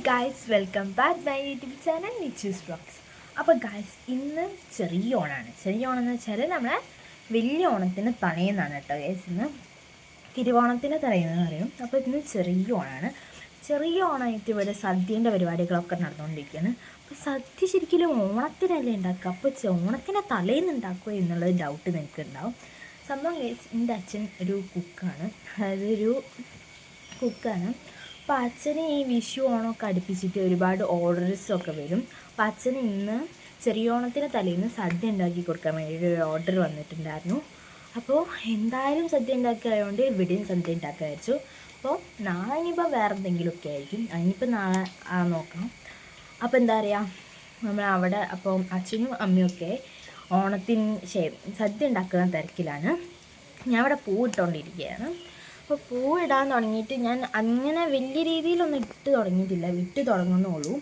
Guys, welcome back my YouTube channel Nichu's vlogs. അപ്പോൾ guys, ഇന്ന് ചെറിയ ഓണാണ്. ചെറിയ ഓണം എന്ന് വെച്ചാൽ നമ്മളെ വലിയ ഓണത്തിന് തലേന്നാണ് കേട്ടോ ഗായ്സ്. ഇന്ന് തിരുവോണത്തിന് തലേന്ന് പറയും. അപ്പോൾ ഇന്ന് ചെറിയ ഓണാണ്. ചെറിയ ഓണമായിട്ട് ഇവിടെ സദ്യേൻ്റെ പരിപാടികളൊക്കെ നടന്നുകൊണ്ടിരിക്കുകയാണ്. അപ്പോൾ സദ്യ ശരിക്കും ഓണത്തിനല്ലേ ഉണ്ടാക്കുക, അപ്പോൾ ഓണത്തിന് തലേന്ന് ഉണ്ടാക്കുക എന്നുള്ളത് ഡൗട്ട് നിങ്ങൾക്ക് ഉണ്ടാവും. സംഭവം ഗായ്സ്, എൻ്റെ അച്ഛൻ ഒരു കുക്കാണ്. അതായത് ഒരു കുക്കാണ്. അപ്പോൾ അച്ഛന് ഈ വിഷു ഓണമൊക്കെ അടുപ്പിച്ചിട്ട് ഒരുപാട് ഓർഡേഴ്സൊക്കെ വരും. അപ്പോൾ അച്ഛന് ഇന്ന് ചെറിയ ഓണത്തിന് തലേന്ന് സദ്യ ഉണ്ടാക്കി കൊടുക്കാൻ വേണ്ടിയിട്ട് ഒരു ഓർഡർ വന്നിട്ടുണ്ടായിരുന്നു. അപ്പോൾ എന്തായാലും സദ്യ ഉണ്ടാക്കിയതുകൊണ്ട് ഇവിടെയും സദ്യ ഉണ്ടാക്കാൻ വെച്ചു. അപ്പോൾ നാളെ ഇനിയിപ്പോൾ വേറെ എന്തെങ്കിലുമൊക്കെ ആയിരിക്കും, അതിനിപ്പോൾ നാളെ നോക്കണം. അപ്പോൾ എന്താ പറയുക, നമ്മളവിടെ അപ്പോൾ അച്ഛനും അമ്മയൊക്കെ ഓണത്തിന് സദ്യ ഉണ്ടാക്കുന്ന തിരക്കിലാണ്. ഞാൻ അവിടെ പൂവിട്ടുകൊണ്ടിരിക്കുകയാണ്. അപ്പോൾ പൂവിടാൻ തുടങ്ങിയിട്ട് ഞാൻ അങ്ങനെ വലിയ രീതിയിലൊന്നും ഇട്ട് തുടങ്ങിയിട്ടില്ല, വിട്ട് തുടങ്ങുന്നുള്ളൂ.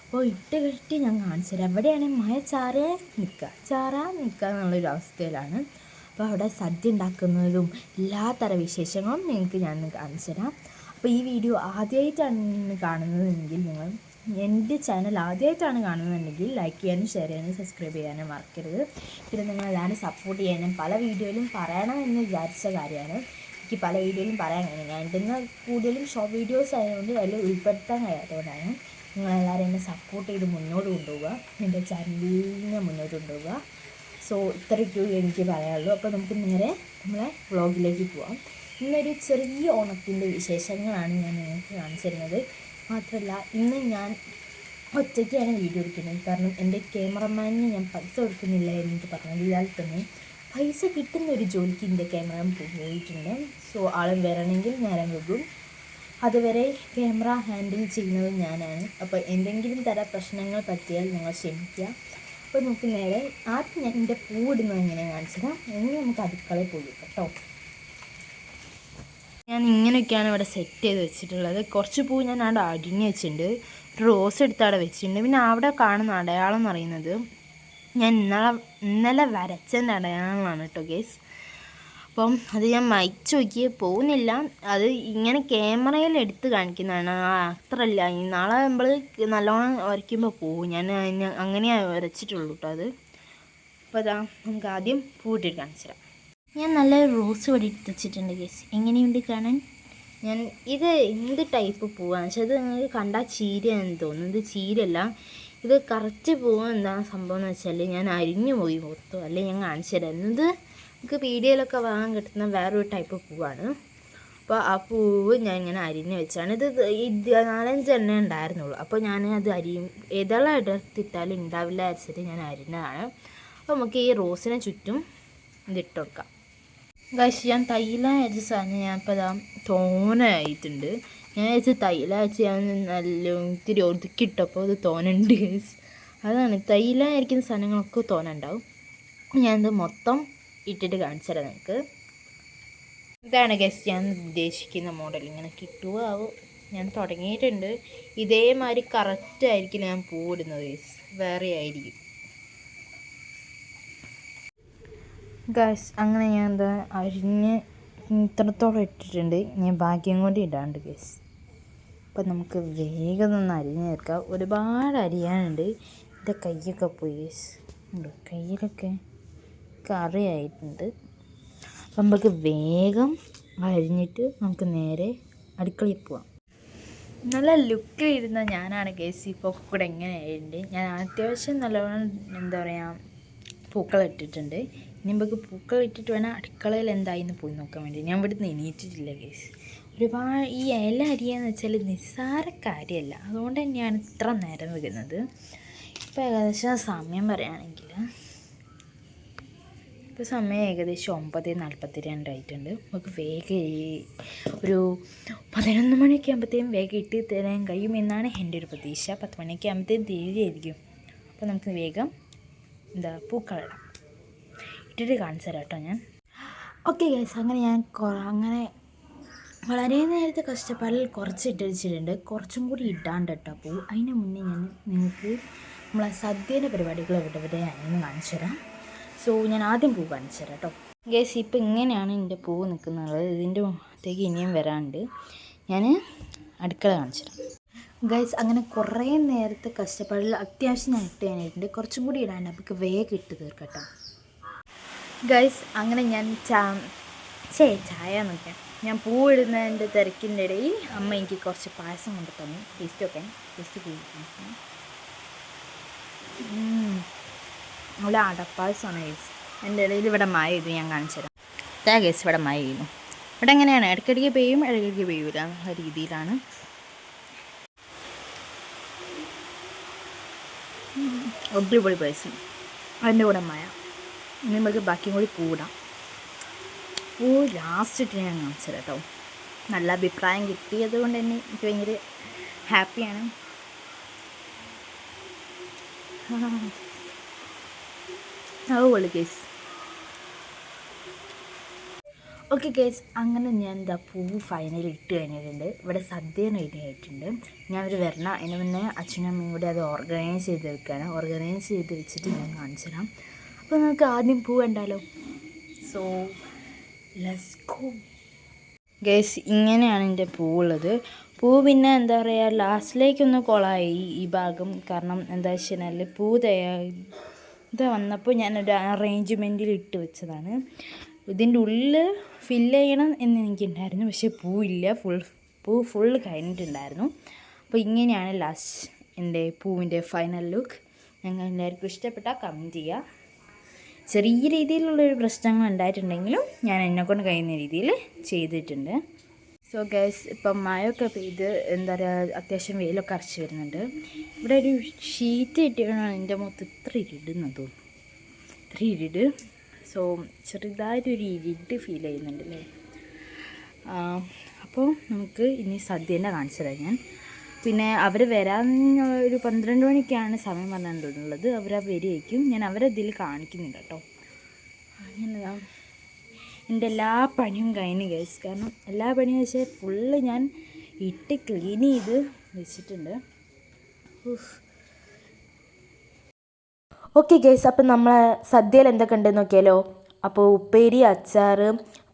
അപ്പോൾ ഇട്ട് കെട്ടി ഞാൻ കാണിച്ചു തരാം. എവിടെയാണെങ്കിൽ മഴ ചാറാൻ നിൽക്കുക എന്നുള്ളൊരു അവസ്ഥയിലാണ്. അപ്പോൾ അവിടെ സദ്യ ഉണ്ടാക്കുന്നതും എല്ലാത്തരം വിശേഷങ്ങളും നിങ്ങൾക്ക് ഞാൻ കാണിച്ചു തരാം. അപ്പോൾ ഈ വീഡിയോ ആദ്യമായിട്ടാണ് കാണുന്നതെങ്കിൽ, നിങ്ങൾ എൻ്റെ ചാനൽ ആദ്യമായിട്ടാണ് കാണുന്നതെങ്കിൽ ലൈക്ക് ചെയ്യാനും ഷെയർ ചെയ്യാനും സബ്സ്ക്രൈബ് ചെയ്യാനും മറക്കരുത്. പിന്നെ നിങ്ങളെല്ലാവരും സപ്പോർട്ട് ചെയ്യാനും പല വീഡിയോയിലും പറയണമെന്ന് വിചാരിച്ച കാര്യമാണ്. എനിക്ക് പല വീഡിയോയിലും പറയാൻ കഴിയും. ഞാൻ ഇടുന്ന കൂടുതലും ഷോർട്ട് വീഡിയോസ് ആയതുകൊണ്ട് അതിൽ ഉൾപ്പെടുത്താൻ കഴിയാത്തതുകൊണ്ടാണ്. നിങ്ങളെല്ലാവരും എന്നെ സപ്പോർട്ട് ചെയ്ത് മുന്നോട്ട് കൊണ്ടുപോവുക, എൻ്റെ ചാനലിനെ മുന്നോട്ട് കൊണ്ടുപോവുക. സോ ഇത്രയ്ക്ക് എനിക്ക് പറയാനുള്ളൂ. അപ്പോൾ നമുക്ക് നേരെ നമ്മളെ വ്ളോഗിലേക്ക് പോവാം. ഇന്നൊരു ചെറിയ ഓണത്തിൻ്റെ വിശേഷങ്ങളാണ് ഞാൻ നിങ്ങൾക്ക് കാണിച്ചു തരുന്നത്. മാത്രമല്ല, ഇന്ന് ഞാൻ ഒറ്റയ്ക്കാണ് വീഡിയോ എടുക്കുന്നത്. കാരണം എൻ്റെ ക്യാമറമാനിന് ഞാൻ പൈസ കൊടുക്കുന്നില്ല എന്നിട്ട് പറഞ്ഞതിനാൽ തന്നെ പൈസ കിട്ടുന്ന ഒരു ജോലിക്ക് എൻ്റെ ക്യാമറ പോയിട്ടുണ്ട്. സോ ആളും വരണമെങ്കിൽ നേരം വൈകും. അതുവരെ ക്യാമറ ഹാൻഡിൽ ചെയ്യുന്നത് ഞാനാണ്. അപ്പോൾ എന്തെങ്കിലും തരം പ്രശ്നങ്ങൾ പറ്റിയാൽ നിങ്ങൾ ക്ഷമിക്കുക. അപ്പോൾ നമുക്ക് നേരെ ആദ്യം ഞാൻ എൻ്റെ പൂവിടുന്നത് എങ്ങനെ കാണിച്ചതാണ്. ഇനി നമുക്ക് അടുക്കളയിൽ പോയി കേട്ടോ. ഞാൻ ഇങ്ങനെയൊക്കെയാണ് ഇവിടെ സെറ്റ് ചെയ്ത് വെച്ചിട്ടുള്ളത്. കുറച്ച് പൂ ഞാൻ അവിടെ അടിഞ്ഞ് വെച്ചിട്ടുണ്ട്, ഒരു റോസ് എടുത്ത് അവിടെ വെച്ചിട്ടുണ്ട്. പിന്നെ അവിടെ കാണുന്ന അടയാളം എന്ന് പറയുന്നത് ഞാൻ ഇന്നലെ വരച്ചതിൻ്റെ അടയാളമാണ് കേട്ടോ ഗേസ്. അപ്പം അത് ഞാൻ മയച്ച് നോക്കി പോകുന്നില്ല, അത് ഇങ്ങനെ ക്യാമറയിൽ എടുത്ത് കാണിക്കുന്നതാണ്. അത്രയല്ല, നാളെ നമ്മൾ നല്ലോണം വരയ്ക്കുമ്പോൾ പോകും. ഞാൻ അങ്ങനെയാണ് വരച്ചിട്ടുള്ളൂ കേട്ടോ അത്. അപ്പോൾ അതാ നമുക്ക് ആദ്യം പൂവിട്ടിട്ട് കാണിച്ചു തരാം. ഞാൻ നല്ല റോസ് ഇവിടെ എടുത്ത് വെച്ചിട്ടുണ്ട് ഗേസ്. എങ്ങനെയുണ്ട് കാണാൻ? ഞാൻ ഇത് എന്ത് ടൈപ്പ് പൂവാന്ന് വെച്ചാൽ അത് നിങ്ങൾക്ക് കണ്ടാൽ ചീരയാണെന്ന് തോന്നുന്നു. ഇത് ചീരയല്ല, ഇത് കറക്റ്റ് പൂവ്. എന്താണ് സംഭവം എന്ന് വെച്ചാൽ ഞാൻ അരിഞ്ഞു പോയി മൊത്തം, അല്ലെങ്കിൽ ഞാൻ കാണിച്ചു തരാം. ഇത് നമുക്ക് പീടികയിലൊക്കെ വാങ്ങാൻ കിട്ടുന്ന വേറൊരു ടൈപ്പ് പൂവാണ്. അപ്പോൾ ആ പൂവ് ഞാൻ ഇങ്ങനെ അരിഞ്ഞ് വെച്ചാണ്. ഇത് 4-5 എണ്ണ ഉണ്ടായിരുന്നുള്ളൂ. അപ്പോൾ ഞാൻ അത് ഏതെല്ലാം ഇടത്തിട്ടാലും ഉണ്ടാവില്ല വെച്ചിട്ട് ഞാൻ അരിഞ്ഞതാണ്. അപ്പോൾ നമുക്ക് ഈ റോസിനെ ചുറ്റും ഇതിട്ട് കൊടുക്കാം. ഗൈസ്, ഞാൻ തൈലം അരച്ച സാധനം ഞാൻ ഇപ്പോൾ ഇതാ തോനായിട്ടുണ്ട്. ഞാൻ വെച്ച് തൈലം അരച്ച് ഞാൻ നല്ല ഇത്തിരി ഒതുക്കിയിട്ടപ്പോൾ അത് തോനുണ്ട് ഗൈസ്. അതാണ് തൈലം അരയ്ക്കുന്ന സാധനങ്ങളൊക്കെ തോന്നുണ്ടാവും. ഞാനിത് മൊത്തം ഇട്ടിട്ട് കാണിച്ചു തരാം നിങ്ങൾക്ക്. ഇതാണ് ഗൈസ് ഞാൻ ഉദ്ദേശിക്കുന്ന മോഡൽ. ഇങ്ങനെ കിട്ടുമോ ആവും. ഞാൻ തുടങ്ങിയിട്ടുണ്ട്. ഇതേമാതിരി കറക്റ്റ് ആയിരിക്കില്ല ഞാൻ പൂവിടുന്നത് ഗൈസ്, വേറെ ആയിരിക്കും ഗൈസ്. അങ്ങനെ ഞാൻ എന്താ അരിഞ്ഞ് ഇത്രത്തോളം ഇട്ടിട്ടുണ്ട്. ഞാൻ ഭാഗ്യം കൊണ്ട് ഇടാണ്ട് ഗൈസ്. അപ്പം നമുക്ക് വേഗം ഒന്ന് അരിഞ്ഞ് ചേർക്കാം. ഒരുപാട് അരിയാനുണ്ട്. എൻ്റെ കയ്യൊക്കെ പോയി ഗൈസ്, കയ്യിലൊക്കെ കറിയായിട്ടുണ്ട്. അപ്പം നമുക്ക് വേഗം അരിഞ്ഞിട്ട് നമുക്ക് നേരെ അടുക്കളയിൽ പോവാം. നല്ല ലുക്കിലിരുന്ന ഞാനാണ് ഗൈസ് ഇപ്പോൾ കൂടെ എങ്ങനെയായിട്ടുണ്ട്. ഞാൻ അത്യാവശ്യം നല്ലവണ്ണം എന്താ പറയുക പൂക്കൾ ഇട്ടിട്ടുണ്ട്. ഇനി നമുക്ക് പൂക്കൾ ഇട്ടിട്ട് വേണം അടുക്കളയിൽ എന്തായിന്ന് പോയി നോക്കാൻ വേണ്ടി. ഞാൻ ഇവിടുന്ന് എണീറ്റിട്ടില്ല ഗൈസ്. ഒരുപാട് ഈ ഇല അരിയാന്ന് വെച്ചാൽ നിസ്സാര കാര്യമല്ല, അതുകൊണ്ട് തന്നെയാണ് ഇത്ര നേരം വയ്ക്കുന്നത്. ഇപ്പോൾ ഏകദേശം സമയം പറയുകയാണെങ്കിൽ ഇപ്പോൾ സമയം ഏകദേശം 9:42 ആയിട്ടുണ്ട്. നമുക്ക് വേഗം ഒരു 11 മണിയൊക്കെ ആകുമ്പോഴത്തേക്കും വേഗം ഇട്ട് തരാൻ കഴിയുമെന്നാണ് എൻ്റെ ഒരു പ്രതീക്ഷ. 10 മണിയൊക്കെ ആകുമ്പോഴത്തേക്കും തീരുകയായിരിക്കും. അപ്പോൾ നമുക്ക് വേഗം പൂക്കളിടാം. ഇട്ടിട്ട് കാണിച്ചു തരാം കേട്ടോ ഞാൻ. ഓക്കെ ഗൈസ്, അങ്ങനെ ഞാൻ വളരെ നേരത്തെ കഷ്ടപ്പാടിൽ കുറച്ച് ഇട്ട് വെച്ചിട്ടുണ്ട്. കുറച്ചും കൂടി ഇടാണ്ട് കേട്ടോ പൂ. അതിന് മുന്നേ ഞാൻ നിങ്ങൾക്ക് നമ്മളെ സദ്യയുടെ പരിപാടികൾ എവിടെയാണെന്ന് കാണിച്ചു തരാം. സോ ഞാൻ ആദ്യം പൂ കാണിച്ചു തരാം കേട്ടോ ഗൈസ്. ഇപ്പോൾ ഇങ്ങനെയാണ് എൻ്റെ പൂ നിൽക്കുന്നത്. ഇതിൻ്റെ അകത്തേക്ക് ഇനിയും വരാണ്ട്. ഞാൻ അടുക്കള കാണിച്ചു തരാം. ഗൈസ് അങ്ങനെ കുറേ നേരത്തെ കഷ്ടപ്പാടിൽ അത്യാവശ്യം ഞാൻ ഇട്ട് കഴിഞ്ഞിട്ടുണ്ട്. കുറച്ചും കൂടി ഇടാണ്ട് നമുക്ക് വേഗം ഇട്ട് തീർക്കട്ടോ. ഗൈസ് അങ്ങനെ ഞാൻ ചായ നോക്കാം. ഞാൻ പൂവിടുന്നതിൻ്റെ തിരക്കിൻ്റെ ഇടയിൽ അമ്മ എനിക്ക് കുറച്ച് പായസം കൊണ്ട് തന്നു. ടേസ്റ്റ് ഒക്കെ നല്ല അടപ്പായസമാണ് ഗൈസ്. എൻ്റെ ഇടയിൽ ഇവിടെ മഴ ചെയ്തു, ഞാൻ കാണിച്ചു തരാം. ഗൈസ് ഇവിടെ മഴ ചെയ്യുന്നു. ഇവിടെ എങ്ങനെയാണ് ഇടയ്ക്കിടയ്ക്ക് പെയ്യും ഇടയ്ക്കിടയ്ക്ക് പെയ്യൂല ആ രീതിയിലാണ്. അടിപൊളി പായസം, അതിൻ്റെ കൂടെ മഴ. ഇനി നമുക്ക് ബാക്കിയും കൂടി കൂടാം. ലാസ്റ്റിട്ട് ഞാൻ കാണിച്ചത് കേട്ടോ. നല്ല അഭിപ്രായം കിട്ടിയത് കൊണ്ട് തന്നെ എനിക്ക് ഭയങ്കര ഹാപ്പിയാണ്. അതുപോലെ കേസ് ഓക്കെ കേസ്. അങ്ങനെ ഞാൻ എന്താ പൂവ് ഫൈനലി ഇട്ട് കഴിഞ്ഞിട്ടുണ്ട്. ഇവിടെ സദ്യ റെഡി ആയിട്ടുണ്ട്. ഞാൻ അവർ വരണം അതിന് മുന്നേ അച്ഛനും അമ്മയും കൂടി അത് ഓർഗനൈസ് ചെയ്ത് വെക്കുകയാണ്. ഓർഗനൈസ് ചെയ്ത് വെച്ചിട്ട് ഞാൻ കാണിച്ചു തരാം. അപ്പോൾ നമുക്ക് ആദ്യം പൂ കണ്ടാലോ. So let's go guys. ഇങ്ങനെയാണ് എൻ്റെ പൂവുള്ളത്. പൂ പിന്നെ എന്താ പറയുക ലാസ്റ്റിലേക്കൊന്ന് കൊളായി ഈ ഭാഗം. കാരണം എന്താ വെച്ച് കഴിഞ്ഞാൽ പൂ ഇത് വന്നപ്പോൾ ഞാനൊരു അറേഞ്ച്മെൻറ്റിൽ ഇട്ട് വെച്ചതാണ്. ഇതിൻ്റെ ഉള്ളിൽ ഫില്ല് ചെയ്യണം എന്ന് എനിക്കുണ്ടായിരുന്നു, പക്ഷേ പൂവില്ല. പൂ ഫുള്ള് കഴിഞ്ഞിട്ടുണ്ടായിരുന്നു. അപ്പോൾ ഇങ്ങനെയാണ് ലാസ്റ്റ് എൻ്റെ പൂവിൻ്റെ ഫൈനൽ ലുക്ക്. ഞങ്ങൾ എല്ലാവർക്കും ഇഷ്ടപ്പെട്ടാൽ കമൻറ്റ് ചെയ്യുക. ചെറിയ രീതിയിലുള്ളൊരു പ്രശ്നങ്ങൾ ഉണ്ടായിട്ടുണ്ടെങ്കിലും ഞാൻ എന്നെക്കൊണ്ട് കഴിയുന്ന രീതിയിൽ ചെയ്തിട്ടുണ്ട്. സോ ഗൈസ് ഇപ്പം മഴയൊക്കെ പെയ്ത് എന്താ പറയുക അത്യാവശ്യം വെയിലൊക്കെ അരച്ച് വരുന്നുണ്ട്. ഇവിടെ ഒരു ഷീറ്റ് കിട്ടിയാണ് എൻ്റെ മുഖത്ത് ഇത്ര ഇരുടുന്നത്, ഇത്ര ഇരുട്. സോ ചെറുതായിട്ടൊരു ഇരുട്ട് ഫീൽ ചെയ്യുന്നുണ്ട് അല്ലേ. അപ്പോൾ നമുക്ക് ഇനി സദ്യേനെ കാണിച്ചു തരാം ഞാൻ. പിന്നെ അവർ വരാൻ ഒരു 12 മണിക്കാണ് സമയം പറഞ്ഞിട്ടുള്ളത്. അവർ വരികയായിരിക്കും. ഞാൻ അവരതിൽ കാണിക്കുന്നില്ല കേട്ടോ. അങ്ങനെതാ എൻ്റെ എല്ലാ പണിയും കഴിഞ്ഞ് ഗൈസ്. കാരണം എല്ലാ പണിയും വെച്ചാൽ ഫുള്ള് ഞാൻ ഇട്ട് ക്ലീൻ ചെയ്ത് വെച്ചിട്ടുണ്ട്. ഓക്കെ ഗൈസ്, അപ്പം നമ്മൾ സദ്യയിൽ എന്തൊക്കെ ഉണ്ടെന്ന് നോക്കിയാലോ. അപ്പോൾ ഉപ്പേരി, അച്ചാർ,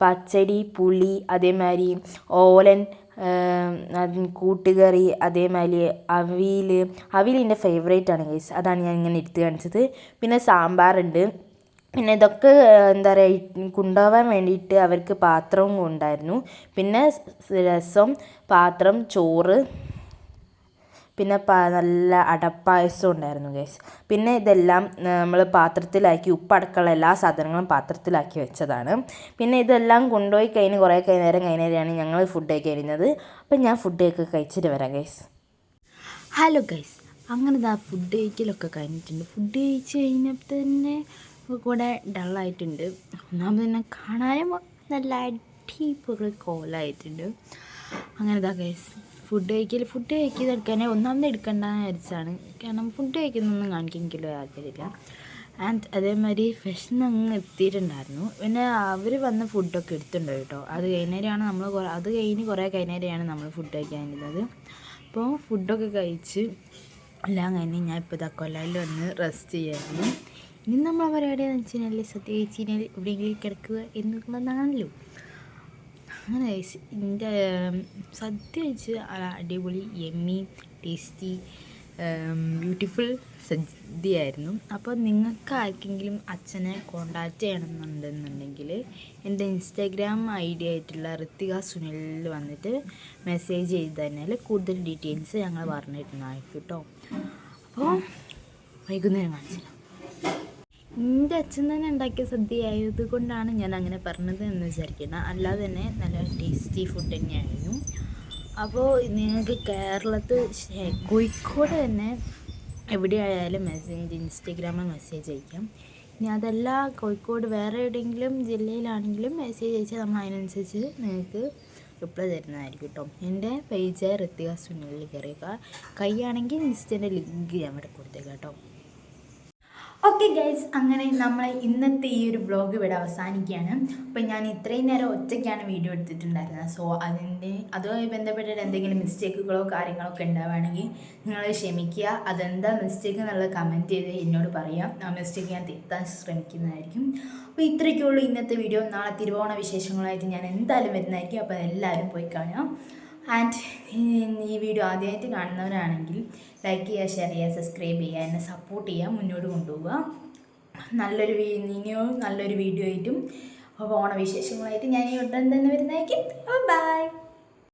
പച്ചടി, പുളി, അതേമാതിരി ഓലൻ, കൂട്ടുകറി, അതേമാതിരി അവിയൽ എൻ്റെ ഫേവറേറ്റ് ആണ് ഗൈസ്. അതാണ് ഞാൻ ഇങ്ങനെ എടുത്ത് കാണിച്ചത്. പിന്നെ സാമ്പാറുണ്ട്. പിന്നെ ഇതൊക്കെ എന്താ പറയുക കൊണ്ടുപോകാൻ വേണ്ടിയിട്ട് അവർക്ക് പാത്രവും ഉണ്ടായിരുന്നു. പിന്നെ രസം, പാത്രം, ചോറ്, പിന്നെ നല്ല അടപ്പായസം ഉണ്ടായിരുന്നു ഗൈസ്. പിന്നെ ഇതെല്ലാം നമ്മൾ പാത്രത്തിലാക്കി ഉപ്പടക്കമുള്ള എല്ലാ സാധനങ്ങളും പാത്രത്തിലാക്കി വെച്ചതാണ്. പിന്നെ ഇതെല്ലാം കൊണ്ടുപോയി കഴിഞ്ഞ് കുറേ നേരം കഴിഞ്ഞാണ് ഞങ്ങൾ ഫുഡ് കഴിക്കുന്നത്. അപ്പം ഞാൻ ഫുഡ് കഴിച്ചിട്ട് വരാം ഗൈസ്. ഹലോ ഗൈസ്, അങ്ങനെ ഇതാ ഫുഡ് കഴിക്കലൊക്കെ കഴിഞ്ഞിട്ടുണ്ട്. ഫുഡ് കഴിച്ച് കഴിഞ്ഞപ്പോൾ തന്നെ കൂടെ ഡള്ളായിട്ടുണ്ട്. ഒന്നാമത് തന്നെ കാണാനും നല്ല അടിപൊളി കോലായിട്ടുണ്ട്. അങ്ങനെ ഇതാ ഗൈസ് ഫുഡ് കഴിക്കുന്നതെടുക്കാനേ ഒന്നാമത് എടുക്കേണ്ടതെന്ന് വിചാരിച്ചാണ്. കാരണം ഫുഡ് കഴിക്കുന്നൊന്നും കാണിക്കാൻ എനിക്കുള്ള താല്പര്യമില്ല. ആൻഡ് അതേമാതിരി വിശന്നങ്ങ് എത്തിയിട്ടുണ്ടായിരുന്നു. പിന്നെ അവർ വന്ന് ഫുഡൊക്കെ എടുത്തിട്ടുണ്ട് കേട്ടോ. അത് കഴിഞ്ഞ് കുറേ കഴിഞ്ഞേരെയാണ് നമ്മൾ ഫുഡ് കഴിക്കാനിരുന്നത്. അപ്പോൾ ഫുഡൊക്കെ കഴിച്ച് എല്ലാം കഴിഞ്ഞ് ഞാൻ ഇപ്പോൾ ഇതാ കൊല്ലയിൽ വന്ന് റെസ്റ്റ് ചെയ്യായിരുന്നു. ഇനി നമ്മൾ പരിപാടിയെന്ന് വെച്ച് കഴിഞ്ഞാൽ സദ്യ കഴിച്ച് കഴിഞ്ഞാൽ എവിടെയെങ്കിലും കിടക്കുക എന്നുള്ളതാണല്ലോ. അങ്ങനെ എൻ്റെ സദ്യ കഴിച്ച് അടിപൊളി യമ്മി ടേസ്റ്റി ബ്യൂട്ടിഫുൾ സദ്യയായിരുന്നു. അപ്പോൾ നിങ്ങൾക്ക് ആർക്കെങ്കിലും അച്ഛനെ കോണ്ടാക്റ്റ് ചെയ്യണമെന്നുണ്ടെന്നുണ്ടെങ്കിൽ എൻ്റെ ഇൻസ്റ്റാഗ്രാം ID ആയിട്ടുള്ള ഋത്തിക സുനിലിൽ വന്നിട്ട് മെസ്സേജ് ചെയ്ത് കഴിഞ്ഞാൽ കൂടുതൽ ഡീറ്റെയിൽസ് ഞങ്ങൾ പറഞ്ഞിരുന്നതായിരിക്കും കേട്ടോ. അപ്പോൾ വൈകുന്നേരം കാണിച്ചു. എൻ്റെ അച്ഛൻ തന്നെ ഉണ്ടാക്കിയ സദ്യ ആയത് കൊണ്ടാണ് ഞാൻ അങ്ങനെ പറഞ്ഞത് എന്ന് വിചാരിക്കണം. അല്ലാതെ തന്നെ നല്ല ടേസ്റ്റി ഫുഡ് തന്നെയായിരുന്നു. അപ്പോൾ നിങ്ങൾക്ക് കോഴിക്കോട് തന്നെ എവിടെയായാലും ഇൻസ്റ്റാഗ്രാമിൽ മെസ്സേജ് അയക്കാം. ഇനി അതല്ല കോഴിക്കോട് വേറെ എവിടെയെങ്കിലും ജില്ലയിലാണെങ്കിലും മെസ്സേജ് അയച്ചാൽ നമ്മൾ അതിനനുസരിച്ച് നിങ്ങൾക്ക് റിപ്ലൈ തരുന്നതായിരിക്കും കേട്ടോ. എൻ്റെ പേജ് ഋത്തിക സുനിലിൽ കയറിയേക്കുക. കൈയാണെങ്കിൽ ഇൻസ്റ്റൻ്റെ ലിങ്ക് ഞാൻ ഇവിടെ കൊടുത്തേക്കാം കേട്ടോ. ഓക്കെ ഗൈസ്, അങ്ങനെ നമ്മൾ ഇന്നത്തെ ഈ ഒരു വ്ളോഗ് ഇവിടെ അവസാനിക്കുകയാണ്. അപ്പം ഞാൻ ഇത്രയും നേരം ഒറ്റയ്ക്കാണ് വീഡിയോ എടുത്തിട്ടുണ്ടായിരുന്നത്. സോ അതുമായി ബന്ധപ്പെട്ടിട്ട് എന്തെങ്കിലും മിസ്റ്റേക്കുകളോ കാര്യങ്ങളൊക്കെ ഉണ്ടാവുകയാണെങ്കിൽ നിങ്ങൾ ക്ഷമിക്കുക. അതെന്താ മിസ്റ്റേക്ക് എന്നുള്ളത് കമൻറ്റ് ചെയ്ത് എന്നോട് പറയാം. ആ മിസ്റ്റേക്ക് ഞാൻ തിരുത്താൻ ശ്രമിക്കുന്നതായിരിക്കും. അപ്പോൾ ഇത്രയൊക്കെയുള്ളൂ ഇന്നത്തെ വീഡിയോ. നാളെ തിരുവോണ വിശേഷങ്ങളായിട്ട് ഞാൻ എന്തായാലും വരുന്നതായിരിക്കും. അപ്പോൾ എല്ലാവരും പോയി കാണാം. ആൻഡ് ഈ വീഡിയോ ആദ്യമായിട്ട് കാണുന്നവരാണെങ്കിൽ ലൈക്ക് ചെയ്യുക, ഷെയർ ചെയ്യുക, സബ്സ്ക്രൈബ് ചെയ്യുക, എന്നെ സപ്പോർട്ട് ചെയ്യുക, മുന്നോട്ട് കൊണ്ടുപോവുക. ഇനിയും നല്ലൊരു വീഡിയോ ആയിട്ടും ഓണവിശേഷങ്ങളായിട്ട് ഞാൻ ഈ ഉടൻ തന്നെ വരുന്നതായിരിക്കും. ബൈ.